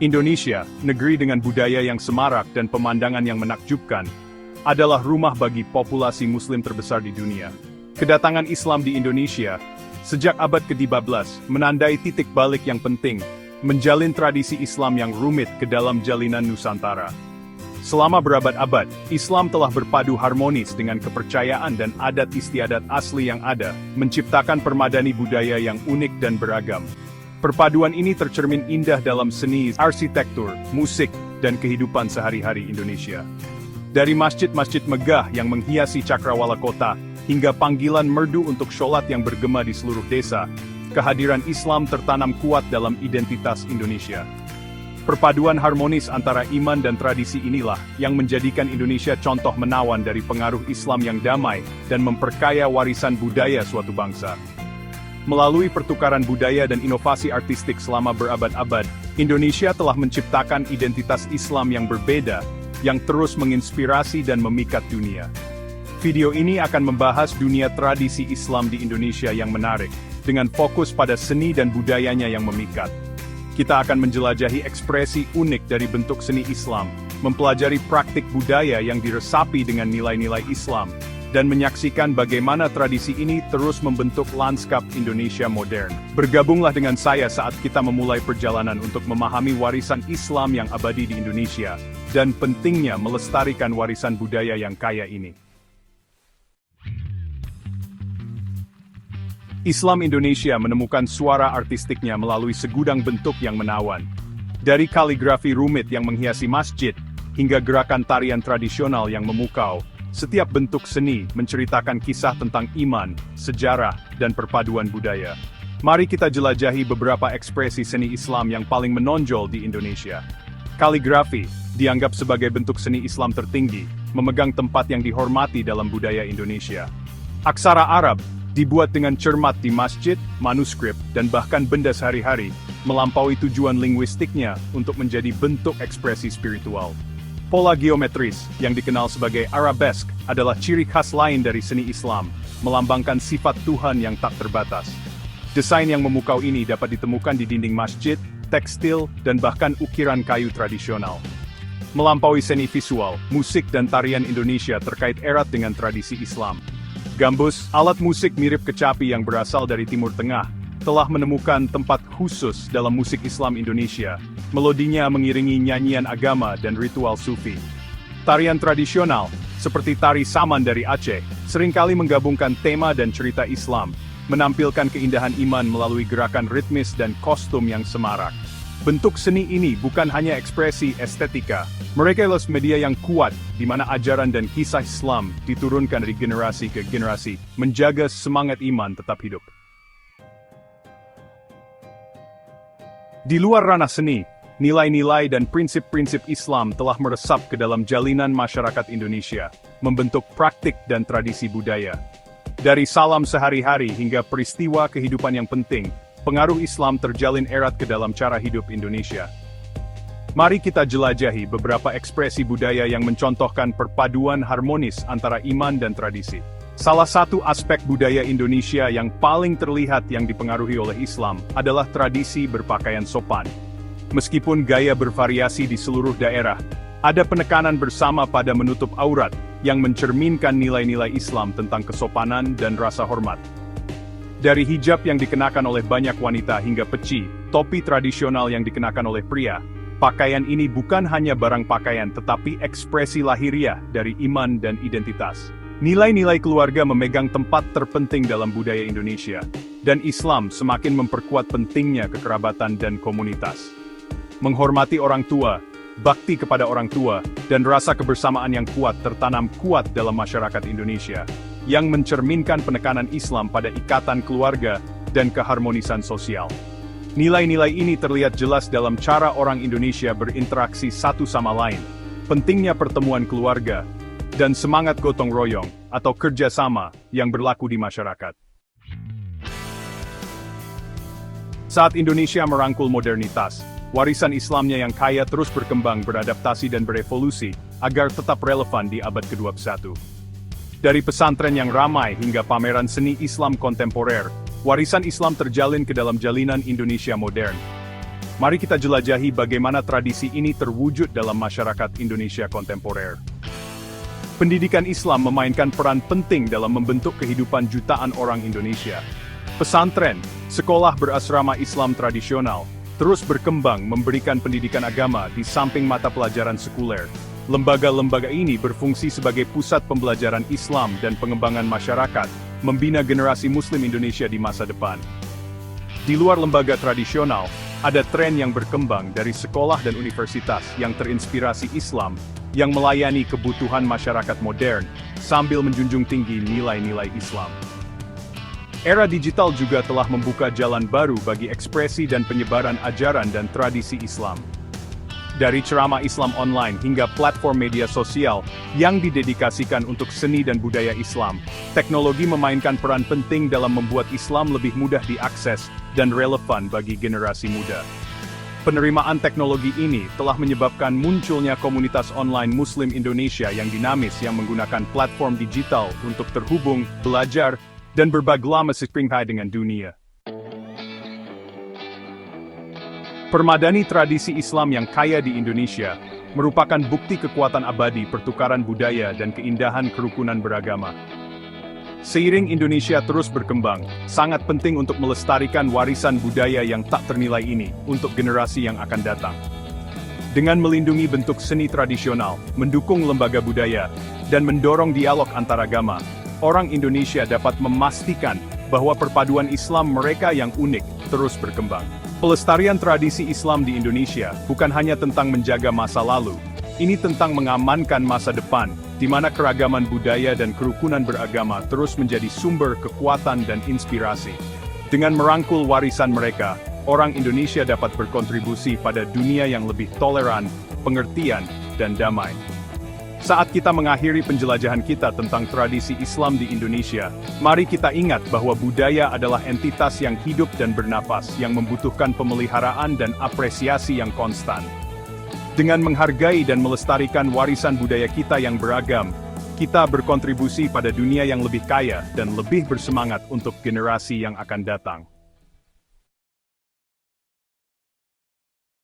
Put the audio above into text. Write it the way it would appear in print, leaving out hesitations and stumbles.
Indonesia, negeri dengan budaya yang semarak dan pemandangan yang menakjubkan, adalah rumah bagi populasi Muslim terbesar di dunia. Kedatangan Islam di Indonesia, sejak abad ke-13, menandai titik balik yang penting, menjalin tradisi Islam yang rumit ke dalam jalinan Nusantara. Selama berabad-abad, Islam telah berpadu harmonis dengan kepercayaan dan adat istiadat asli yang ada, menciptakan permadani budaya yang unik dan beragam. Perpaduan ini tercermin indah dalam seni, arsitektur, musik, dan kehidupan sehari-hari Indonesia. Dari masjid-masjid megah yang menghiasi cakrawala kota, hingga panggilan merdu untuk sholat yang bergema di seluruh desa, kehadiran Islam tertanam kuat dalam identitas Indonesia. Perpaduan harmonis antara iman dan tradisi inilah yang menjadikan Indonesia contoh menawan dari pengaruh Islam yang damai dan memperkaya warisan budaya suatu bangsa. Melalui pertukaran budaya dan inovasi artistik selama berabad-abad, Indonesia telah menciptakan identitas Islam yang berbeda, yang terus menginspirasi dan memikat dunia. Video ini akan membahas dunia tradisi Islam di Indonesia yang menarik, dengan fokus pada seni dan budayanya yang memikat. Kita akan menjelajahi ekspresi unik dari bentuk seni Islam, mempelajari praktik budaya yang diresapi dengan nilai-nilai Islam, dan menyaksikan bagaimana tradisi ini terus membentuk lanskap Indonesia modern. Bergabunglah dengan saya saat kita memulai perjalanan untuk memahami warisan Islam yang abadi di Indonesia, dan pentingnya melestarikan warisan budaya yang kaya ini. Islam Indonesia menemukan suara artistiknya melalui segudang bentuk yang menawan. Dari kaligrafi rumit yang menghiasi masjid, hingga gerakan tarian tradisional yang memukau, setiap bentuk seni menceritakan kisah tentang iman, sejarah, dan perpaduan budaya. Mari kita jelajahi beberapa ekspresi seni Islam yang paling menonjol di Indonesia. Kaligrafi, dianggap sebagai bentuk seni Islam tertinggi, memegang tempat yang dihormati dalam budaya Indonesia. Aksara Arab, dibuat dengan cermat di masjid, manuskrip, dan bahkan benda sehari-hari, melampaui tujuan linguistiknya untuk menjadi bentuk ekspresi spiritual. Pola geometris, yang dikenal sebagai arabesque, adalah ciri khas lain dari seni Islam, melambangkan sifat Tuhan yang tak terbatas. Desain yang memukau ini dapat ditemukan di dinding masjid, tekstil, dan bahkan ukiran kayu tradisional. Melampaui seni visual, musik dan tarian Indonesia terkait erat dengan tradisi Islam. Gambus, alat musik mirip kecapi yang berasal dari Timur Tengah, telah menemukan tempat khusus dalam musik Islam Indonesia. Melodinya mengiringi nyanyian agama dan ritual sufi. Tarian tradisional, seperti tari saman dari Aceh, seringkali menggabungkan tema dan cerita Islam, menampilkan keindahan iman melalui gerakan ritmis dan kostum yang semarak. Bentuk seni ini bukan hanya ekspresi estetika, mereka adalah media yang kuat, di mana ajaran dan kisah Islam diturunkan dari generasi ke generasi, menjaga semangat iman tetap hidup. Di luar ranah seni, nilai-nilai dan prinsip-prinsip Islam telah meresap ke dalam jalinan masyarakat Indonesia, membentuk praktik dan tradisi budaya. Dari salam sehari-hari hingga peristiwa kehidupan yang penting, pengaruh Islam terjalin erat ke dalam cara hidup Indonesia. Mari kita jelajahi beberapa ekspresi budaya yang mencontohkan perpaduan harmonis antara iman dan tradisi. Salah satu aspek budaya Indonesia yang paling terlihat yang dipengaruhi oleh Islam adalah tradisi berpakaian sopan. Meskipun gaya bervariasi di seluruh daerah, ada penekanan bersama pada menutup aurat yang mencerminkan nilai-nilai Islam tentang kesopanan dan rasa hormat. Dari hijab yang dikenakan oleh banyak wanita hingga peci, topi tradisional yang dikenakan oleh pria, pakaian ini bukan hanya barang pakaian tetapi ekspresi lahiriah dari iman dan identitas. Nilai-nilai keluarga memegang tempat terpenting dalam budaya Indonesia, dan Islam semakin memperkuat pentingnya kekerabatan dan komunitas. Menghormati orang tua, bakti kepada orang tua, dan rasa kebersamaan yang kuat tertanam kuat dalam masyarakat Indonesia, yang mencerminkan penekanan Islam pada ikatan keluarga dan keharmonisan sosial. Nilai-nilai ini terlihat jelas dalam cara orang Indonesia berinteraksi satu sama lain, pentingnya pertemuan keluarga, dan semangat gotong royong, atau kerjasama, yang berlaku di masyarakat. Saat Indonesia merangkul modernitas, warisan Islamnya yang kaya terus berkembang, beradaptasi dan berevolusi, agar tetap relevan di abad ke-21. Dari pesantren yang ramai hingga pameran seni Islam kontemporer, warisan Islam terjalin ke dalam jalinan Indonesia modern. Mari kita jelajahi bagaimana tradisi ini terwujud dalam masyarakat Indonesia kontemporer. Pendidikan Islam memainkan peran penting dalam membentuk kehidupan jutaan orang Indonesia. Pesantren, sekolah berasrama Islam tradisional, terus berkembang memberikan pendidikan agama di samping mata pelajaran sekuler. Lembaga-lembaga ini berfungsi sebagai pusat pembelajaran Islam dan pengembangan masyarakat, membina generasi Muslim Indonesia di masa depan. Di luar lembaga tradisional, ada tren yang berkembang dari sekolah dan universitas yang terinspirasi Islam, yang melayani kebutuhan masyarakat modern, sambil menjunjung tinggi nilai-nilai Islam. Era digital juga telah membuka jalan baru bagi ekspresi dan penyebaran ajaran dan tradisi Islam. Dari ceramah Islam online hingga platform media sosial yang didedikasikan untuk seni dan budaya Islam, teknologi memainkan peran penting dalam membuat Islam lebih mudah diakses dan relevan bagi generasi muda. Penerimaan teknologi ini telah menyebabkan munculnya komunitas online Muslim Indonesia yang dinamis yang menggunakan platform digital untuk terhubung, belajar, dan berbagai dengan dunia. Permadani tradisi Islam yang kaya di Indonesia merupakan bukti kekuatan abadi pertukaran budaya dan keindahan kerukunan beragama. Seiring Indonesia terus berkembang, sangat penting untuk melestarikan warisan budaya yang tak ternilai ini untuk generasi yang akan datang. Dengan melindungi bentuk seni tradisional, mendukung lembaga budaya, dan mendorong dialog antaragama, orang Indonesia dapat memastikan bahwa perpaduan Islam mereka yang unik terus berkembang. Pelestarian tradisi Islam di Indonesia bukan hanya tentang menjaga masa lalu, ini tentang mengamankan masa depan, di mana keragaman budaya dan kerukunan beragama terus menjadi sumber kekuatan dan inspirasi. Dengan merangkul warisan mereka, orang Indonesia dapat berkontribusi pada dunia yang lebih toleran, pengertian, dan damai. Saat kita mengakhiri penjelajahan kita tentang tradisi Islam di Indonesia, mari kita ingat bahwa budaya adalah entitas yang hidup dan bernapas yang membutuhkan pemeliharaan dan apresiasi yang konstan. Dengan menghargai dan melestarikan warisan budaya kita yang beragam, kita berkontribusi pada dunia yang lebih kaya dan lebih bersemangat untuk generasi yang akan datang.